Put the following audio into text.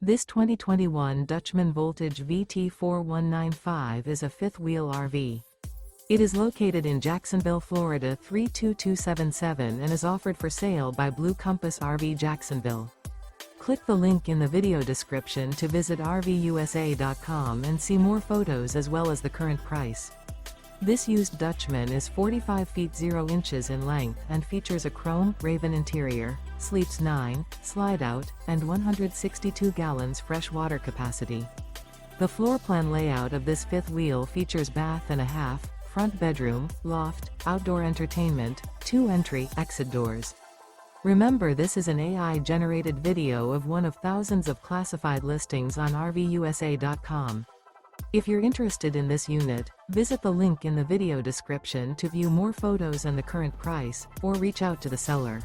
This 2021 Dutchmen Voltage VT4195 is a fifth-wheel RV. It is located in Jacksonville, Florida 32277 and is offered for sale by Blue Compass RV Jacksonville. Click the link in the video description to visit RVUSA.com and see more photos as well as the current price. This used Dutchman is 45 feet 0 inches in length and features a chrome, raven interior, sleeps 9, slide-out, and 162 gallons fresh water capacity. The floor plan layout of this fifth wheel features bath and a half, front bedroom, loft, outdoor entertainment, 2 entry/exit doors. Remember, this is an AI-generated video of one of thousands of classified listings on RVUSA.com. If you're interested in this unit, visit the link in the video description to view more photos and the current price, or reach out to the seller.